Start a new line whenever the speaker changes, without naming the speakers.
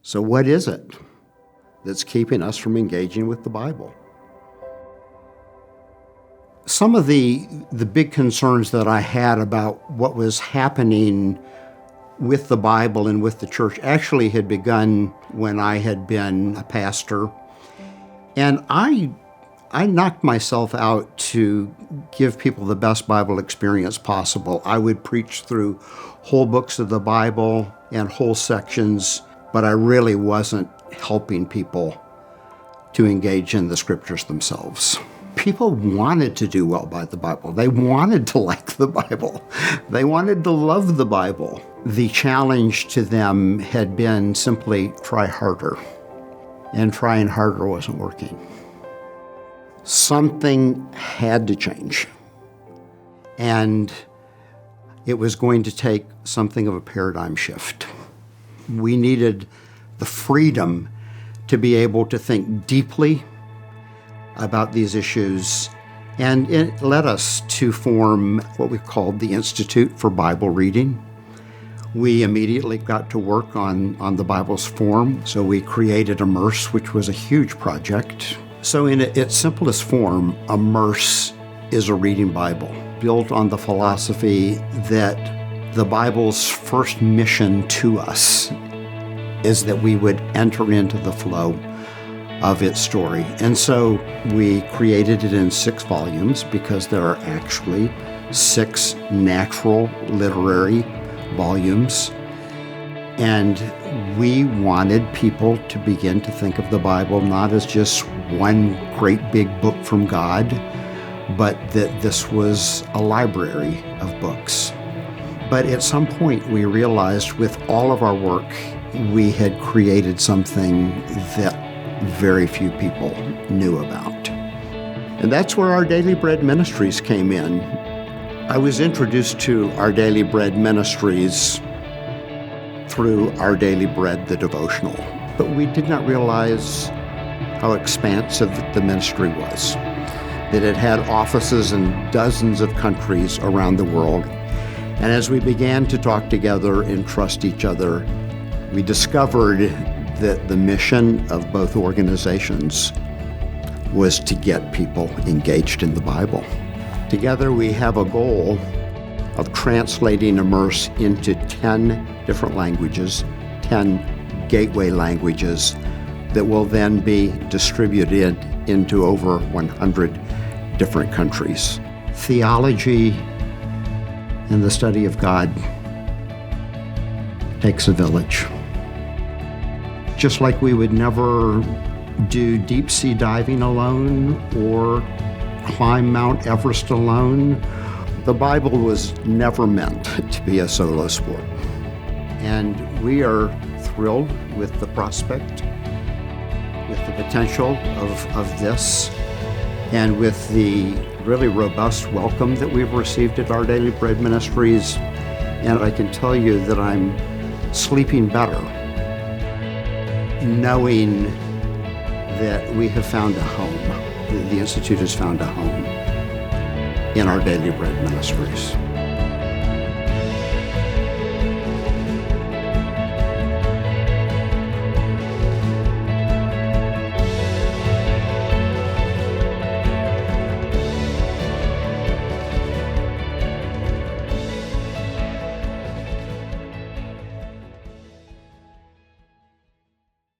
So what is it that's keeping us from engaging with the Bible? Some of the big concerns that I had about what was happening with the Bible and with the church actually had begun when I had been a pastor. And I knocked myself out to give people the best Bible experience possible. I would preach through whole books of the Bible and whole sections, but I really wasn't helping people to engage in the scriptures themselves. People wanted to do well by the Bible. They wanted to like the Bible. They wanted to love the Bible. The challenge to them had been simply try harder. And trying harder wasn't working. Something had to change. And it was going to take something of a paradigm shift. We needed the freedom to be able to think deeply about these issues, and it led us to form what we called the Institute for Bible Reading. We immediately got to work on the Bible's form, so we created Immerse, which was a huge project. So in its simplest form, Immerse is a reading Bible, built on the philosophy that the Bible's first mission to us is that we would enter into the flow of its story. And so we created it in 6 volumes because there are actually 6 natural literary volumes. And we wanted people to begin to think of the Bible not as just one great big book from God, but that this was a library of books. But at some point we realized with all of our work, we had created something that very few people knew about. And that's where Our Daily Bread Ministries came in. I was introduced to Our Daily Bread Ministries through Our Daily Bread, the devotional. But we did not realize how expansive the ministry was, that it had offices in dozens of countries around the world. And as we began to talk together and trust each other, we discovered that the mission of both organizations was to get people engaged in the Bible. Together we have a goal of translating Immerse into 10 different languages, 10 gateway languages that will then be distributed into over 100 different countries. Theology and the study of God takes a village. Just like we would never do deep sea diving alone or climb Mount Everest alone, the Bible was never meant to be a solo sport. And we are thrilled with the prospect, with the potential of this, and with the really robust welcome that we've received at Our Daily Bread Ministries. And I can tell you that I'm sleeping better, knowing that we have found a home, the Institute has found a home in Our Daily Bread Ministries.